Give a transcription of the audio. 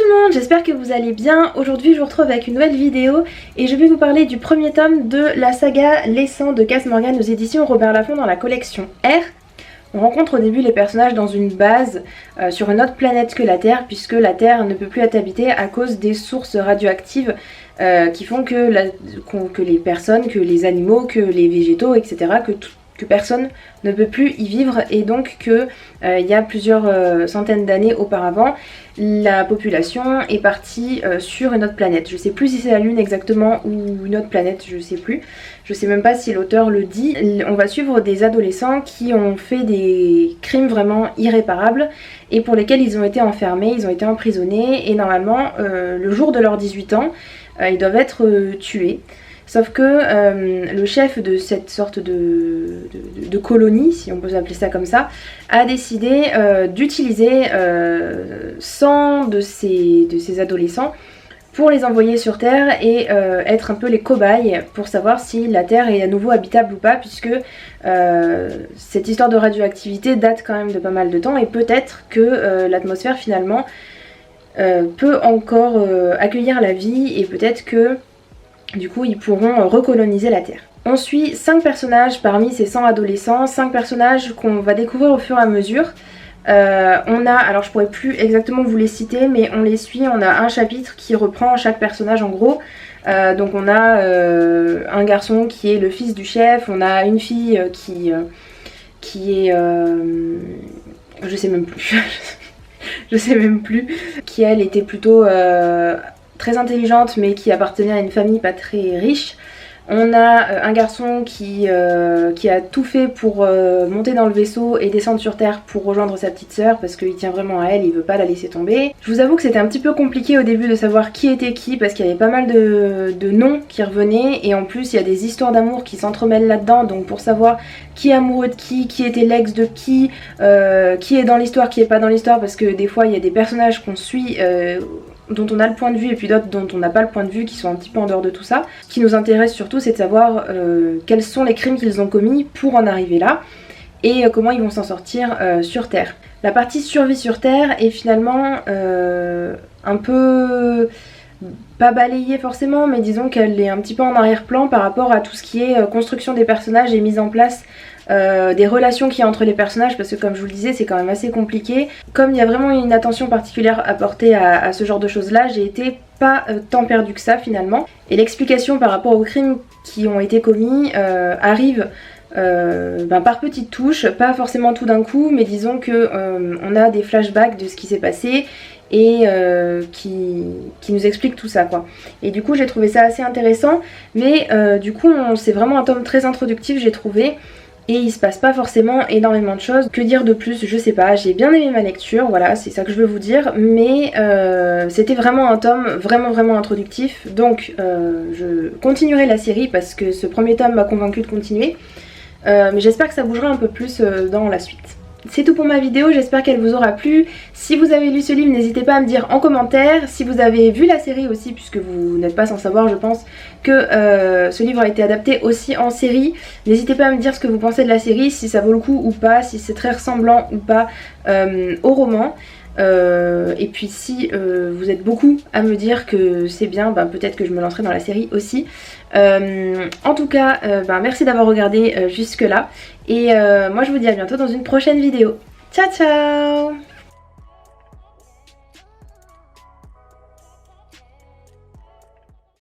le monde, j'espère que vous allez bien. Aujourd'hui je vous retrouve avec une nouvelle vidéo et je vais vous parler du premier tome de la saga Les 100 de Cass Morgan aux éditions Robert Laffont dans la collection R. On rencontre au début les personnages dans une base sur une autre planète que la Terre, puisque la Terre ne peut plus être habitée à cause des sources radioactives qui font que les personnes, que les animaux, que les végétaux, etc., que personne ne peut plus y vivre, et donc que il y a plusieurs centaines d'années auparavant, la population est partie sur une autre planète. Je sais plus si c'est la Lune exactement ou une autre planète, je sais plus. Je sais même pas si l'auteur le dit. On va suivre des adolescents qui ont fait des crimes vraiment irréparables et pour lesquels ils ont été enfermés, ils ont été emprisonnés, et normalement le jour de leurs 18 ans, ils doivent être tués. Sauf que le chef de cette sorte de colonie, si on peut appeler ça comme ça, a décidé d'utiliser 100 de ces adolescents pour les envoyer sur Terre et être un peu les cobayes pour savoir si la Terre est à nouveau habitable ou pas, puisque cette histoire de radioactivité date quand même de pas mal de temps, et peut-être que l'atmosphère finalement peut encore accueillir la vie, et peut-être que du coup ils pourront recoloniser la Terre. On suit 5 personnages parmi ces 100 adolescents, 5 personnages qu'on va découvrir au fur et à mesure. On a, alors je pourrais plus exactement vous les citer, mais on les suit, on a un chapitre qui reprend chaque personnage en gros. Donc on a un garçon qui est le fils du chef, on a une fille qui est... je sais même plus, je sais même plus, qui elle était plutôt... très intelligente mais qui appartenait à une famille pas très riche. On a un garçon qui a tout fait pour monter dans le vaisseau et descendre sur Terre pour rejoindre sa petite sœur parce qu'il tient vraiment à elle, il veut pas la laisser tomber. Je vous avoue que c'était un petit peu compliqué au début de savoir qui était qui, parce qu'il y avait pas mal de noms qui revenaient, et en plus il y a des histoires d'amour qui s'entremêlent là-dedans, donc pour savoir qui est amoureux de qui était l'ex de qui est dans l'histoire, qui est pas dans l'histoire, parce que des fois il y a des personnages qu'on suit dont on a le point de vue et puis d'autres dont on n'a pas le point de vue, qui sont un petit peu en dehors de tout ça. Ce qui nous intéresse surtout, c'est de savoir quels sont les crimes qu'ils ont commis pour en arriver là, et comment ils vont s'en sortir sur Terre. La partie survie sur Terre est finalement un peu... pas balayée forcément, mais disons qu'elle est un petit peu en arrière-plan par rapport à tout ce qui est construction des personnages et mise en place des relations qu'il y a entre les personnages, parce que comme je vous le disais, c'est quand même assez compliqué. Comme il y a vraiment une attention particulière à porter à ce genre de choses là, j'ai été pas tant perdue que ça finalement, et l'explication par rapport aux crimes qui ont été commis arrive par petites touches, pas forcément tout d'un coup, mais disons que on a des flashbacks de ce qui s'est passé et qui nous explique tout ça quoi. Et du coup j'ai trouvé ça assez intéressant, mais du coup c'est vraiment un tome très introductif, j'ai trouvé, et il se passe pas forcément énormément de choses. Que dire de plus? Je sais pas, j'ai bien aimé ma lecture, voilà, c'est ça que je veux vous dire, mais c'était vraiment un tome vraiment introductif, donc je continuerai la série parce que ce premier tome m'a convaincu de continuer, mais j'espère que ça bougera un peu plus dans la suite. C'est tout pour ma vidéo, j'espère qu'elle vous aura plu. Si vous avez lu ce livre, n'hésitez pas à me dire en commentaire. Si vous avez vu la série aussi, puisque vous n'êtes pas sans savoir, je pense, que ce livre a été adapté aussi en série, n'hésitez pas à me dire ce que vous pensez de la série, si ça vaut le coup ou pas, si c'est très ressemblant ou pas au roman. Et puis si vous êtes beaucoup à me dire que c'est bien, peut-être que je me lancerai dans la série aussi. En tout cas, merci d'avoir regardé jusque là, et moi je vous dis à bientôt dans une prochaine vidéo. Ciao ciao!